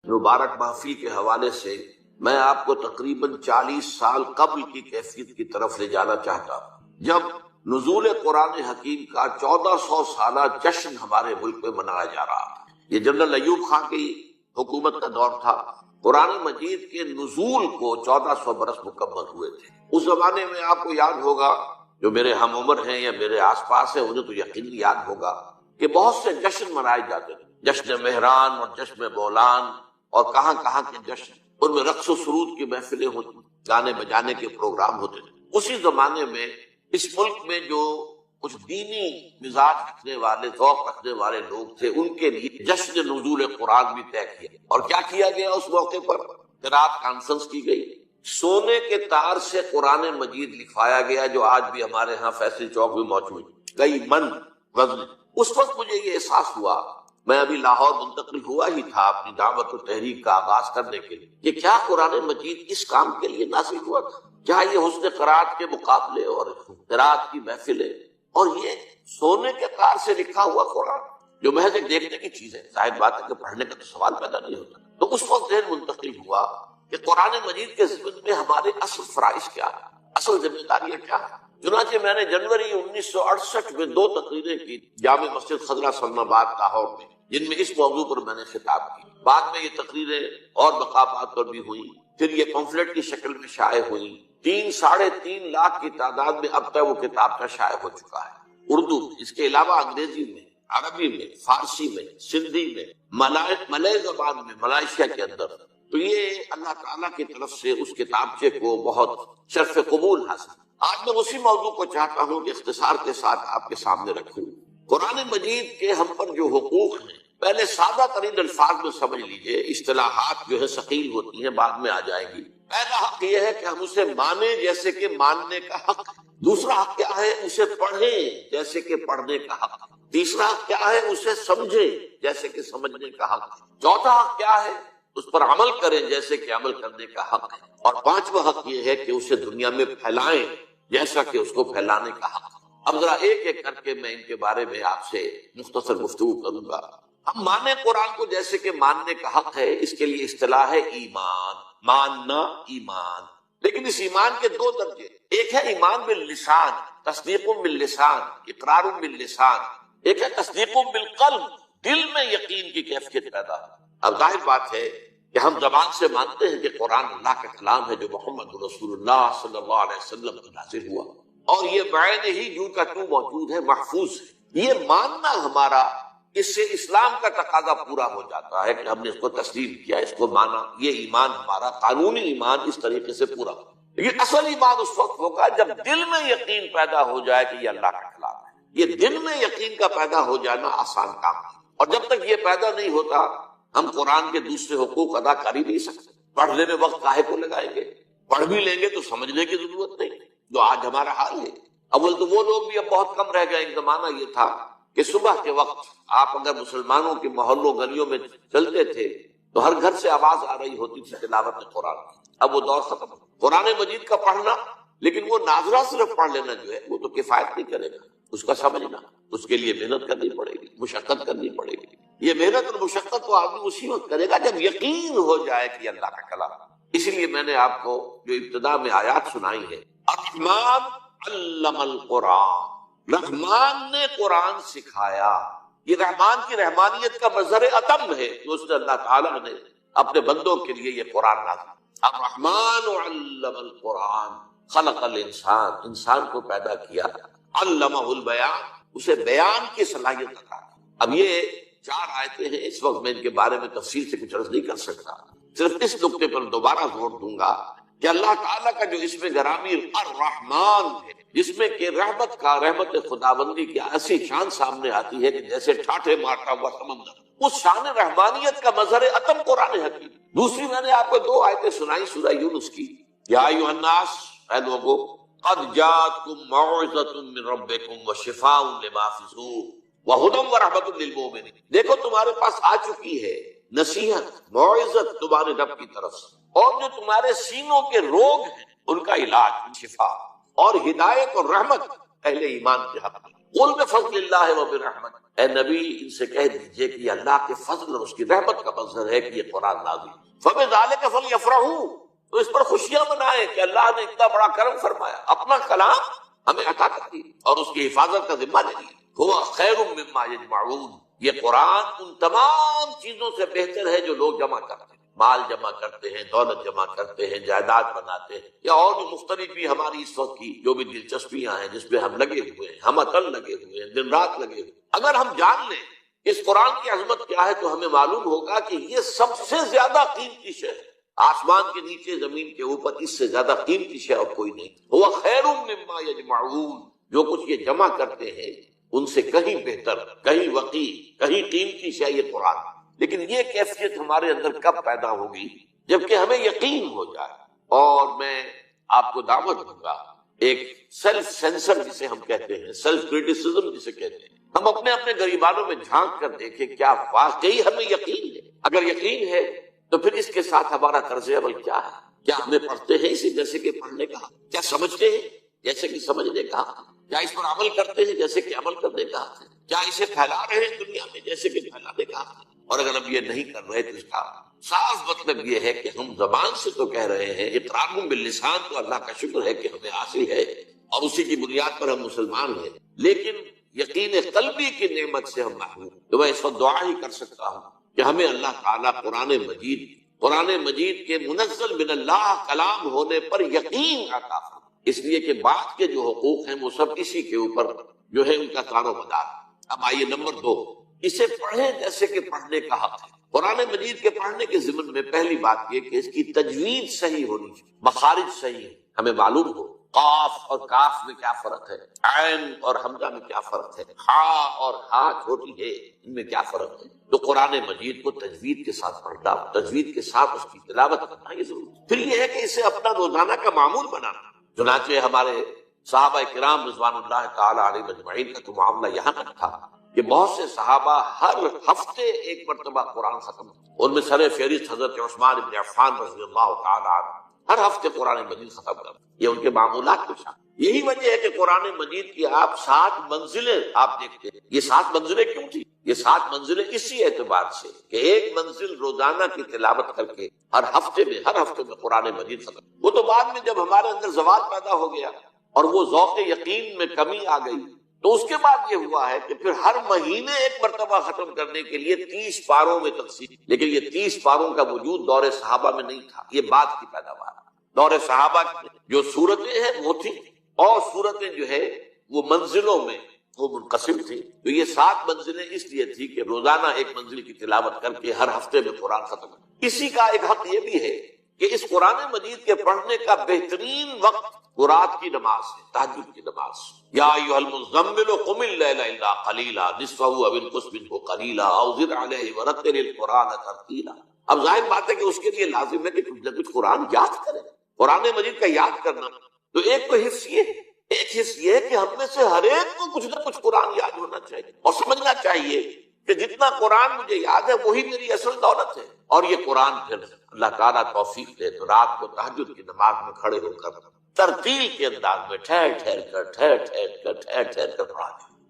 مبارک محفل کے حوالے سے میں آپ کو تقریباً 40 سال قبل کی کیفیت کی طرف لے جانا چاہتا ہوں، جب نزول قرآن حکیم کا 1400 سالہ جشن ہمارے ملک میں منایا جا رہا تھا۔ یہ جنرل ایوب خان کی حکومت کا دور تھا۔ قرآن مجید کے نزول کو 1400 برس مکمل ہوئے تھے۔ اس زمانے میں آپ کو یاد ہوگا، جو میرے ہم عمر ہیں یا میرے آس پاس ہیں انہیں تو یقینی یاد ہوگا کہ بہت سے جشن منائے جاتے تھے، جشن مہران اور جشن بولان اور کہاں کہاں کے جشن، ان میں رقص و سرود کی محفلیں ہوتی، گانے بجانے کے پروگرام ہوتے تھے۔ اسی زمانے میں اس ملک میں جو کچھ دینی مزاج رکھنے والے، ذوق رکھنے والے لوگ تھے، ان کے لیے جشن نزول قرآن بھی طے کیا۔ اور کیا کیا گیا اس موقع پر؟ قرات کانفرنس کی گئی، سونے کے تار سے قرآن مجید لکھوایا گیا، جو آج بھی ہمارے ہاں فیصل چوک میں موجود، کئی من وزن۔ اس وقت مجھے یہ احساس ہوا، میں ابھی لاہور منتقل ہوا ہی تھا اپنی دعوت و تحریک کا آغاز کرنے کے لیے، کہ کیا قرآن مجید اس کام کے لیے نازل ہوا تھا؟ کیا یہ حسن قرات کے مقابلے اور قرات کی محفلیں اور یہ سونے کے تار سے لکھا ہوا قرآن، جو محض ایک دیکھنے کی چیز ہے، ظاہر بات ہے کہ پڑھنے کا تو سوال پیدا نہیں ہوتا۔ تو اس وقت ذہن منتقل ہوا کہ قرآن مجید کے ضمن میں ہمارے اصل فرائض کیا ہے، اصل ذمہ داریاں کیا ہے۔ چنانچہ میں نے جنوری 1968 میں 2 تقریریں کی جامع مسجد خضرہ سلم آباد لاہور میں، جن میں اس موضوع پر میں نے خطاب کی۔ بعد میں یہ تقریریں اور مقامات پر بھی ہوئیں، پھر یہ پمفلٹ کی شکل میں شائع ہوئیں۔ 3-3.5 لاکھ کی تعداد میں اب تک وہ کتاب کا شائع ہو چکا ہے، اردو میں، اس کے علاوہ انگریزی میں، عربی میں، فارسی میں، سندھی میں، ملئی زبان میں، ملائیشیا کے اندر۔ تو یہ اللہ تعالیٰ کی طرف سے اس کتابچے کو بہت شرف قبول حاصل۔ آج میں اسی موضوع کو چاہتا ہوں کہ اختصار کے ساتھ آپ کے سامنے رکھوں۔ قرآن مجید کے ہم پر جو حقوق ہیں، پہلے سادہ ترین الفاظ میں سمجھ لیجئے، اصطلاحات جو ہے ثقیل ہوتی ہیں، بعد میں آ جائیں گی۔ پہلا حق یہ ہے کہ ہم اسے مانیں جیسے کہ ماننے کا حق۔ دوسرا حق کیا ہے؟ اسے پڑھیں جیسے کہ پڑھنے کا حق۔ تیسرا حق کیا ہے؟ اسے سمجھیں جیسے کہ سمجھنے کا حق۔ چوتھا حق کیا ہے؟ اس پر عمل کریں جیسے کہ عمل کرنے کا حق ہے۔ اور پانچواں حق یہ ہے کہ اسے دنیا میں پھیلائیں جیسا کہ اس کو پھیلانے کا حق۔ اب ذرا ایک ایک کر کے میں ان کے بارے میں آپ سے مختصر گفتگو کروں گا۔ ہم مانیں قرآن کو جیسے کہ ماننے کا حق ہے، اس کے لیے اصطلاح ہے ایمان، ماننا، ایمان۔ لیکن اس ایمان کے 2 درجے، ایک ہے ایمان باللسان، تصدیق باللسان، اقرار باللسان، ایک ہے تصدیق بالقلب، دل میں یقین کی کیفیت پیدا۔ اب ظاہر بات ہے کہ ہم زبان سے مانتے ہیں کہ قرآن اللہ کا کلام ہے جو محمد رسول اللہ صلی اللہ علیہ وسلم کو نازل ہوا، اور یہ بعین ہی جو کا تو موجود ہے، محفوظ ہے۔ یہ ماننا ہمارا، اس سے اسلام کا تقاضا پورا ہو جاتا ہے کہ ہم نے اس کو تسلیم کیا، اس کو مانا۔ یہ ایمان ہمارا قانونی ایمان اس طریقے سے پورا۔ لیکن اصل ایمان اس وقت ہوگا جب دل میں یقین پیدا ہو جائے کہ یہ اللہ کا کلام ہے۔ یہ دل میں یقین کا پیدا ہو جانا آسان کام ہے، اور جب تک یہ پیدا نہیں ہوتا ہم قرآن کے دوسرے حقوق ادا کر ہی نہیں سکتے۔ پڑھنے میں وقت کاہے کو لگائیں گے؟ پڑھ بھی لیں گے تو سمجھنے کی ضرورت نہیں، جو آج ہمارا حال ہے۔ اول تو وہ لوگ بھی اب بہت کم رہ گئے۔ ایک زمانہ یہ تھا کہ صبح کے وقت آپ اگر مسلمانوں کے محلوں گلیوں میں چلتے تھے تو ہر گھر سے آواز آ رہی ہوتی تھی تلاوت قرآن۔ اب وہ دور ختم۔ قرآن مجید کا پڑھنا، لیکن وہ ناظرہ صرف پڑھ لینا جو ہے وہ تو کفایت نہیں کرے گا، اس کا سمجھنا، اس کے لیے محنت کرنی پڑے گی، مشقت کرنی پڑے گی۔ یہ محنت اور مشقت تو آدمی اسی وقت کرے گا جب یقین ہو جائے کہ اللہ کا کلام۔ اسی لیے میں نے آپ کو جو ابتدا میں آیات سنائی ہے، الرحمن علم القرآن، رحمان نے قرآن سکھایا۔ یہ رحمان کی رحمانیت کا مظہر اتم ہے کہ اس نے اللہ تعالیٰ نے اپنے بندوں کے لیے یہ قرآن نازل۔ الرحمن علم القرآن، خلق الانسان، انسان کو پیدا کیا، علمہ البیان، اسے بیان کی صلاحیت عطا کی۔ اب یہ 4 آیتیں ہیں، اس وقت میں ان کے بارے میں تفصیل سے کچھ عرض نہیں کر سکتا، صرف اس نقطے پر دوبارہ زور دوں گا کہ اللہ تعالیٰ کا جو اسم گرامی الرحمن ہے، جس میں کہ رحمت خداوندی کی ایسی شان سامنے آتی ہے کہ جیسے ٹھاٹھے مارتا ہوا سمندر، اس شان رحمانیت کا مظہر اتم قرآن حکیم۔ دوسری میں نے آپ کو 2 آیتیں سنائی سورہ یونس کی، یا ایھا الناس، اے لوگو، قد جاءتکم موعظۃ من ربکم وشفاء لما فی الصدور وہدی ورحمۃ للمؤمنین۔ دیکھو تمہارے پاس آ چکی ہے نصیحت، موعظت تمہارے رب کی طرف سے، اور جو تمہارے سینوں کے روگ ہیں ان کا علاج، شفا، اور ہدایت اور رحمت اہل ایمان کے حق میں۔ قل بفضل اللہ وبرحمت، اے نبی ان سے کہہ دیجئے کہ یہ اللہ کے فضل اور اس کی رحمت کا مظہر ہے کہ یہ قرآن نازل، فبذلک فلیفرحوا، تو اس پر خوشیاں منائیں کہ اللہ نے اتنا بڑا کرم فرمایا، اپنا کلام ہمیں عطا کر دی اور اس کی حفاظت کا ذمہ لے لیا۔ ہوا خیر مما یجمعون، یہ قرآن ان تمام چیزوں سے بہتر ہے جو لوگ جمع کرتے ہیں، مال جمع کرتے ہیں، دولت جمع کرتے ہیں، جائیداد بناتے ہیں، یا اور بھی مختلف بھی ہماری اس وقت کی جو بھی دلچسپیاں ہیں جس پہ ہم لگے ہوئے ہیں، ہم عطل لگے ہوئے ہیں، دن رات لگے ہوئے ہیں، اگر ہم جان لیں اس قرآن کی عظمت کیا ہے تو ہمیں معلوم ہوگا کہ یہ سب سے زیادہ قیمتی شے ہے، آسمان کے نیچے زمین کے اوپر اس سے زیادہ قیمتی شے اور کوئی نہیں۔ ہوا خیر مما یجمعون، جو کچھ یہ جمع کرتے ہیں ان سے کہیں بہتر، کہیں وقی، کہیں قیمتی شے یہ قرآن۔ لیکن یہ کیفیت ہمارے اندر کب پیدا ہوگی؟ جبکہ ہمیں یقین ہو جائے۔ اور میں آپ کو دعوت دوں گا ایک سیلف سینسر جسے ہم کہتے ہیں، سیلف کریٹیسزم جسے کہتے ہیں، ہم اپنے اپنے گریبانوں میں جھانک کر دیکھیں کیا واقعی ہمیں یقین ہے؟ اگر یقین ہے تو پھر اس کے ساتھ ہمارا طرز عمل کیا ہے؟ کیا ہمیں پڑھتے ہیں اسے جیسے کہ پڑھنے کا؟ کیا سمجھتے ہیں جیسے کہ سمجھنے کا؟ کیا اس پر عمل کرتے ہیں جیسے کہ عمل کرنے کا؟ کیا اسے پھیلا رہے ہیں دنیا میں جیسے کہ پھیلانے کا؟ اور اگر ہم یہ نہیں کر رہے تو اس کا صاف مطلب یہ ہے کہ ہم زبان سے تو کہہ رہے ہیں، اقرار باللسان تو اللہ کا شکر ہے کہ ہمیں حاصل ہے اور اسی کی بنیاد پر ہم مسلمان ہیں، لیکن یقین قلبی کی نعمت سے ہم محروم۔ تو میں اس وقت دعا ہی کر سکتا ہوں کہ ہمیں اللہ تعالیٰ قرآن مجید کے منزل من اللہ کلام ہونے پر یقین عطا فرمائے، اس لیے کہ بعد کے جو حقوق ہیں وہ سب اسی کے اوپر جو ہے ان کا کار و مدار۔ اب آئیے نمبر 2، اسے پڑھیں جیسے کہ پڑھنے کا حق ہے۔ قرآن مجید کے پڑھنے کے ضمن میں پہلی بات یہ کہ اس کی تجوید صحیح ہونی چاہیے، مخارج صحیح ہے، ہمیں معلوم ہو قاف اور کاف میں کیا فرق ہے، عین اور حمزہ میں کیا فرق ہے، ہا اور ہا چھوٹی ہے ان میں کیا فرق ہے۔ تو قرآن مجید کو تجوید کے ساتھ پڑھنا، تجوید کے ساتھ اس کی تلاوت کرنا یہ ضروری۔ پھر یہ ہے کہ اسے اپنا روزانہ کا معمول بنانا۔ چنانچہ ہمارے صحابہ کرام رضوان اللہ تعالی علیہ مجمعین کا تو معاملہ یہاں تک تھا کہ بہت سے صحابہ ہر ہفتے ایک مرتبہ قرآن ختم، ان میں سر فہرست حضرت عثمان بن عفان رضی اللہ تعالی عنہ ہر ہفتے قرآن مجید ختم کر، یہ ان کے معمولات کچھ ہیں۔ یہی وجہ ہے کہ قرآن مجید کی آپ 7 منزلیں آپ دیکھتے ہیں۔ یہ 7 منزلیں کیوں تھی؟ یہ 7 منزلیں اسی اعتبار سے کہ ایک منزل روزانہ کی تلاوت کر کے ہر ہفتے میں قرآن مجید ختم۔ وہ تو بعد میں جب ہمارے اندر زوال پیدا ہو گیا اور وہ ذوق یقین میں کمی آ گئی تو اس کے بعد یہ ہوا ہے کہ پھر ہر مہینے ایک مرتبہ ختم کرنے کے لیے 30 پاروں میں تقسیم، لیکن یہ 30 پاروں کا وجود دور صحابہ میں نہیں تھا، یہ بعد کی پیداوار۔ دور صحابہ جو صورتیں ہیں وہ تھی اور صورتیں جو ہے وہ منزلوں میں وہ منقسم تھی۔ تو یہ 7 منزلیں اس لیے تھی کہ روزانہ ایک منزل کی تلاوت کر کے ہر ہفتے میں قرآن ختم۔ اسی کا ایک حق یہ بھی ہے کہ اس قرآن مجید کے پڑھنے کا بہترین وقت رات کی نماز ہے، تہجد کی نماز۔ یا ایھا المزمل قم اللیل الا قلیلا نصفہ او انقص منہ قلیلا او زد علیہ ورتل القرآن ترتیلا۔ اب ظاہر بات ہے کہ اس کے لیے لازم ہے کہ کچھ نہ کچھ قرآن یاد کرے، قرآن مجید کا یاد کرنا۔ تو ایک تو حفظ یہ ہے، ایک حصہ یہ ہے کہ ہم میں سے ہر ایک کو کچھ نہ کچھ قرآن یاد ہونا چاہیے اور سمجھنا چاہیے کہ جتنا قرآن مجھے یاد ہے وہی میری اصل دولت ہے۔ اور یہ قرآن پھر اللہ تعالیٰ توفیق دے تو رات کو تہجد کی نماز میں کھڑے ہو کر ترتیل کے انداز میں ٹھہر کر پڑھا جائے۔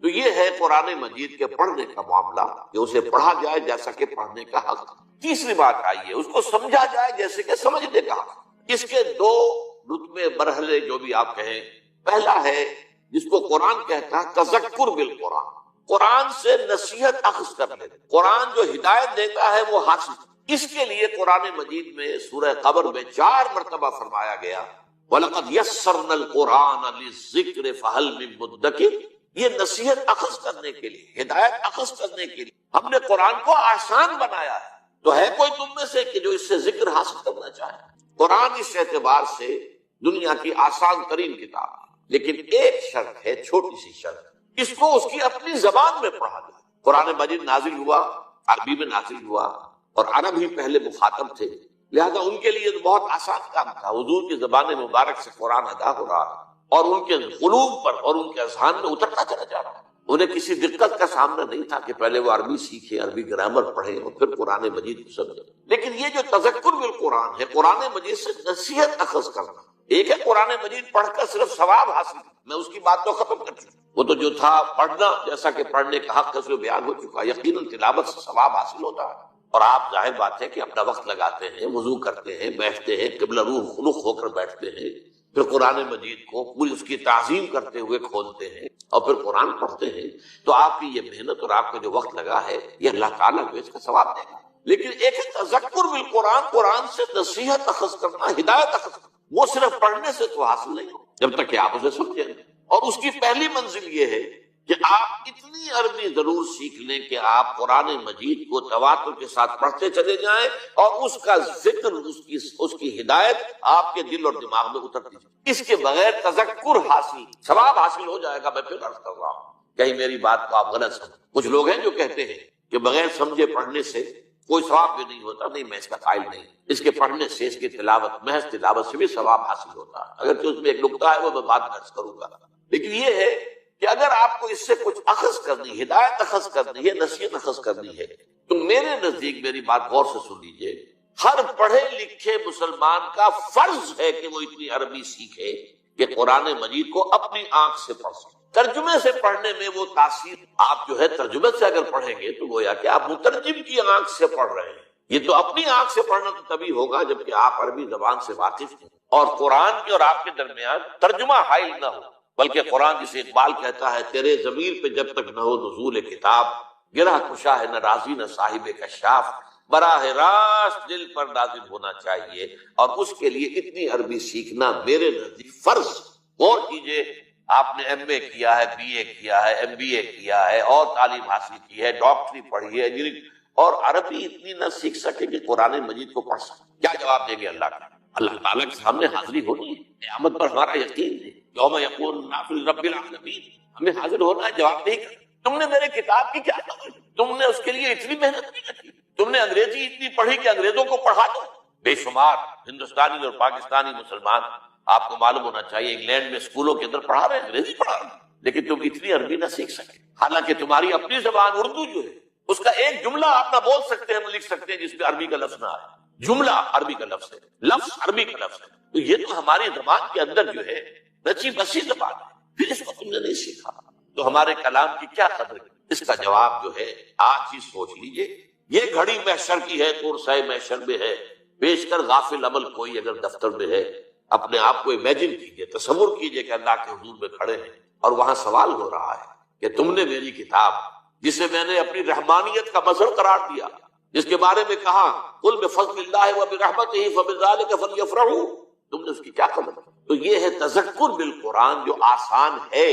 تو یہ ہے قرآن مجید کے پڑھنے کا معاملہ کہ اسے پڑھا جائے جیسا کہ پڑھنے کا حق۔ تیسری بات آئی ہے اس کو سمجھا جائے جیسے کہ سمجھنے کا حق۔ اس کے 2 رتبے مرحلے جو بھی آپ کہیں، پہلا ہے جس کو قرآن کہتا ہے تذکر بالقرآن، قرآن سے نصیحت اخذ کرنے، قرآن جو ہدایت دیتا ہے وہ حاصل۔ اس کے لیے قرآن مجید میں سورہ قمر میں 4 مرتبہ فرمایا گیا وَلَقَدْ يَسَّرْنَا الْقُرْآنَ لِلذِّكْرِ فَهَلْ مِن مُدَّكِرٍ۔ یہ نصیحت اخذ کرنے کے لیے، ہدایت اخذ کرنے کے لیے ہم نے قرآن کو آسان بنایا ہے۔ تو ہے کوئی تم میں سے کہ جو اس سے ذکر حاصل کرنا چاہے؟ قرآن اس اعتبار سے دنیا کی آسان ترین کتاب ہے، لیکن ایک شرط ہے، چھوٹی سی شرط، اس کو اس کی اپنی زبان میں پڑھا جائے۔ قرآن مجید نازل ہوا، عربی میں نازل ہوا اور عرب ہی پہلے مخاطب تھے، لہذا ان کے لیے تو بہت آسان کام تھا۔ حضور کی زبان مبارک سے قرآن ادا ہو رہا ہے اور ان کے قلوب پر اور ان کے اذہان میں اترتا چلا جا رہا ہے۔ انہیں کسی دقت کا سامنا نہیں تھا کہ پہلے وہ عربی سیکھیں، عربی گرامر پڑھیں اور پھر قرآن مجید کو سمجھیں۔ لیکن یہ جو تذکر بالقرآن ہے، قرآن مجید سے نصیحت اخذ کرنا، ایک ہے قرآن مجید پڑھ کر صرف ثواب حاصل، میں اس کی بات تو ختم کر چکا. وہ تو جو تھا پڑھنا، جیسا کہ پڑھنے کا حق اس میں بیان ہو چکا. یقیناً تلاوت سے ثواب حاصل ہوتا ہے، اور آپ ظاہر بات ہے کہ اپنا وقت لگاتے ہیں، وضو کرتے ہیں، بیٹھتے ہیں، قبلہ روح خلق ہو کر بیٹھتے ہیں، پھر قرآن مجید کو پوری اس کی تعظیم کرتے ہوئے کھولتے ہیں اور پھر قرآن پڑھتے ہیں. تو آپ کی یہ محنت اور آپ کا جو وقت لگا ہے یہ اللہ تعالیٰ جو اس کا ثواب دے گا. لیکن ایک ہے تذکر بالقرآن، قرآن سے نصیحت اخذ کرنا، ہدایت اخذ کرنا. وہ صرف پڑھنے سے تو حاصل نہیں ہو جب تک کہ آپ اسے سمجھیں. اور اس کی پہلی منزل یہ ہے کہ آپ اتنی عربی ضرور سیکھ لیں کہ آپ قرآن مجید کو تواتر کے ساتھ پڑھتے چلے جائیں اور اس کا ذکر، اس کی ہدایت آپ کے دل اور دماغ میں اترتی جائے. اس کے بغیر تذکر حاصل، ثواب حاصل ہو جائے گا. میں پھر عرض کر رہا ہوں، کہیں میری بات کو آپ غلط سمجھیں. کچھ لوگ ہیں جو کہتے ہیں کہ بغیر سمجھے پڑھنے سے کوئی ثواب بھی نہیں ہوتا. نہیں، میں اس کا قائل نہیں. اس کے پڑھنے سے، اس کی تلاوت، محض تلاوت سے بھی ثواب حاصل ہوتا ہے. اگرچہ اس میں ایک نقطہ ہے، وہ میں بعد میں عرض کروں گا. لیکن یہ ہے کہ اگر آپ کو اس سے کچھ اخذ کرنی، ہدایت اخذ کرنی ہے، نصیحت اخذ کرنی ہے، تو میرے نزدیک میری بات غور سے سن لیجئے. ہر پڑھے لکھے مسلمان کا فرض ہے کہ وہ اتنی عربی سیکھے کہ قرآن مجید کو اپنی آنکھ سے پڑھ سکے. ترجمے سے پڑھنے میں وہ تاثیر، آپ جو ہے ترجمے سے اگر پڑھیں گے تو گویا کہ آپ مترجم کی آنکھ سے پڑھ رہے ہیں. یہ تو اپنی آنکھ سے پڑھنا تو تبھی ہوگا جبکہ آپ عربی زبان سے واقف ہیں اور قرآن کے اور آپ کے درمیان ترجمہ حائل نہ ہو. بلکہ قرآن جسے اقبال کہتا ہے، تیرے ضمیر پہ جب تک نہ ہو نزول کتاب، گرہ کشا ہے نہ رازی نہ صاحب کشاف، براہ راست دل پر نازل ہونا چاہیے. اور اس کے لیے اتنی عربی سیکھنا میرے نزدیک فرض. غور کیجئے، آپ نے ایم اے کیا ہے، بی اے کیا ہے، ایم بی اے کیا ہے اور تعلیم حاصل کی ہے، ڈاکٹری پڑھی ہے، انجینئرنگ، اور عربی اتنی نہ سیکھ سکے کہ قرآن مجید کو پڑھ سکے. کیا جواب دیں گے اللہ کا؟ اللہ تعالیٰ کے سامنے حاضری ہونی ہے. قیامت پر ہمارا یقین ہے، یوم یقول الناس لرب العالمین، ہمیں حاضر ہونا ہے. جواب نہیں کرنا. تم نے میرے کتاب کی کیا خبر؟ تم نے اس کے لیے اتنی محنت نہیں کی. تم نے انگریزی اتنی پڑھی کہ انگریزوں کو پڑھا دو. بے شمار ہندوستانی اور پاکستانی مسلمان، آپ کو معلوم ہونا چاہیے، انگلینڈ میں اسکولوں کے اندر پڑھا رہے ہیں، انگریزی پڑھا رہے ہیں، لیکن تم اتنی عربی نہ سیکھ سکے. حالانکہ تمہاری اپنی زبان اردو جو ہے، اس کا ایک جملہ آپ نہ بول سکتے ہیں، نہ لکھ سکتے ہیں جس میں عربی کا لفظ نہ آئے. جملہ عربی کا لفظ ہے، لفظ عربی کا لفظ ہے. تو یہ تو ہماری زبان کے اندر جو ہے رچی بسی زبان ہے. پھر اس کو تم نے نہیں سیکھا تو ہمارے کلام کی کیا قدر ہے؟ اس کا جواب جو ہے آج ہی سوچ لیجئے. یہ گھڑی محشر کی ہے، کرسائے محشر میں ہے، پیش کر غافل عمل کوئی اگر دفتر میں ہے. اپنے آپ کو امیجن کیجئے، تصور کیجئے کہ اللہ کے حضور میں کھڑے ہیں اور وہاں سوال ہو رہا ہے کہ تم نے میری کتاب، جسے میں نے اپنی رحمانیت کا مظہر قرار دیا، جس کے بارے میں کہا قل بفضل اللہ وبرحمتہ فبذلک فلیفرحوا، تم نے اس کی کیا قدر؟ تو یہ ہے تذکر بالقرآن، جو آسان ہے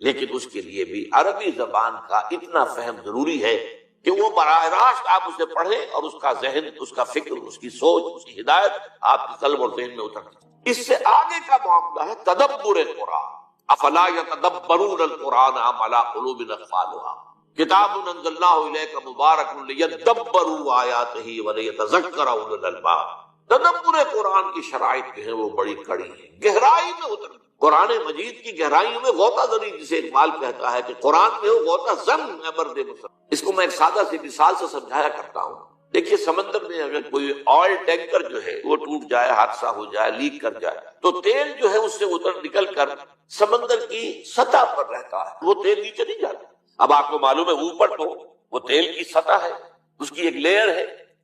لیکن اس کے لیے بھی عربی زبان کا اتنا فہم ضروری ہے کہ وہ براہ راست آپ اسے پڑھیں اور اس کا ذہن، اس کا فکر، اس کی سوچ، اس کی ہدایت آپ کے قلب اور ذہن میں اترتی. اس سے آگے کا معاملہ ہے تدبر قرآن. افلا یتدبرون القرآن ام علی قلوب اقفالها کتاب انزلناہ الیک مبارک لیدبروا آیاتہ ولیتذکر اولو الالباب. تدبر قرآن کی شرائط جو ہے وہ بڑی کڑی ہے، گہرائی میں اتر. قرآن مجید کی گہرائیوں میں غوطہ زنی، جسے اقبال کہتا ہے کہ قرآن میں ہو غوطہ زن اے مرد مسلم. اس کو میں ایک سادہ سی مثال سے سمجھایا کرتا ہوں. دیکھیے، سمندر میں اگر کوئی آئل ٹینکر جو ہے وہ ٹوٹ جائے، حادثہ ہو جائے، لیک کر جائے، تو تیل جو ہے اس سے نکل کر سمندر کی سطح پر رہتا ہے، وہ تیل نیچے نہیں جاتا. اب آپ کو معلوم ہے اوپر تو وہ تیل کی سطح ہے، اس کی ایک لیئر ہے،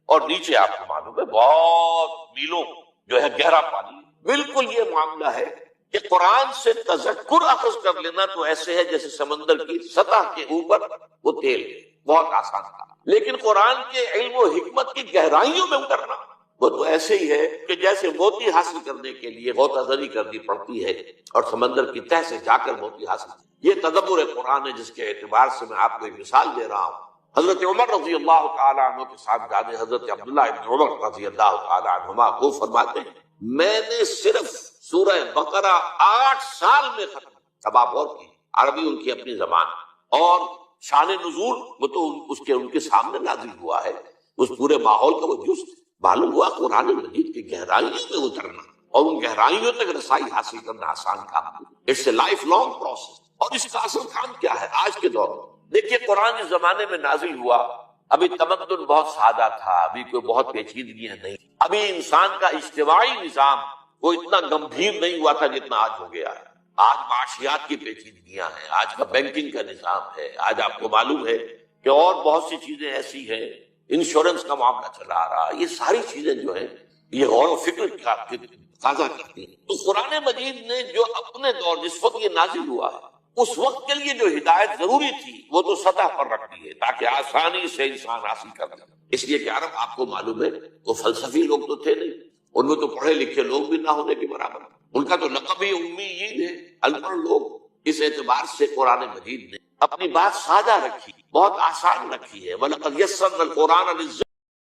اور نیچے آپ کو معلوم ہے بہت میلوں جو ہے گہرا پانی. بالکل یہ معاملہ ہے کہ قرآن سے تذکر اخذ کر لینا تو ایسے ہے جیسے سمندر کی سطح کے اوپر وہ تیل ہے، بہت آسان تھا. لیکن قرآن کے علم و حکمت کی گہرائیوں میں اترنا وہ تو ایسے ہی ہے کہ جیسے موتی حاصل کرنے کے لیے غوطہ زنی کرنی پڑتی ہے اور سمندر کی تہہ سے جا کر موتی حاصل. یہ تدبر قرآن ہے، جس کے اعتبار سے میں آپ کو ایک مثال دے رہا ہوں. حضرت عمر رضی اللہ تعالیٰ عنہ کے صاحب جانے حضرت عبداللہ ابن عمر رضی اللہ تعالیٰ عنہما کو فرماتے ہیں، میں نے صرف سورہ بقرہ 8 سال میں ختم. اب آپ غور کی، عربی ان کی اپنی زبان، اور شان نزول وہ تو ان کے سامنے نازل ہوا ہے، اس پورے ماحول کا وہ جز. معلوم ہوا قرآن مجید کی گہرائیوں میں اترنا اور ان گہرائیوں تک رسائی حاصل کرنا آسان کام نہیں. It's a life long process. اور اس کا اصل کام کیا ہے آج کے دور میں؟ دیکھیے، قرآن جس زمانے میں نازل ہوا ابھی تمدن بہت سادہ تھا، ابھی کوئی بہت پیچیدگیاں نہیں. ابھی انسان کا اجتماعی نظام وہ اتنا گمبھیر نہیں ہوا تھا جتنا آج ہو گیا ہے۔ آج معاشیات کی پیچیدگیاں ہیں، آج کا بینکنگ کا نظام ہے، آج آپ کو معلوم ہے کہ اور بہت سی چیزیں ایسی ہیں، انشورنس کا معاملہ چلا آ رہا، یہ ساری چیزیں جو ہیں یہ غور و فکر کا تقاضا کرتی ہیں۔ تو قرآن مجید نے جو اپنے دور جس وقت یہ نازل ہوا ہے اس وقت کے لیے جو ہدایت ضروری تھی وہ تو سطح پر رکھ دی ہے تاکہ آسانی سے انسان حاصل کر لے۔ اس لیے کہ عرب آپ کو معلوم ہے وہ فلسفی لوگ تو تھے نہیں، ان میں تو پڑھے لکھے لوگ بھی نہ ہونے کے برابر، ان کا تو لقب ہی امیین ہے، ان پڑھ لوگ۔ اس اعتبار سے قرآن مجید نے اپنی بات سادہ رکھی، بہت آسان رکھی ہے۔ وَلَقَدْ يَسَّرْنَا الْقُرْآنَ لِلذِّكْرِ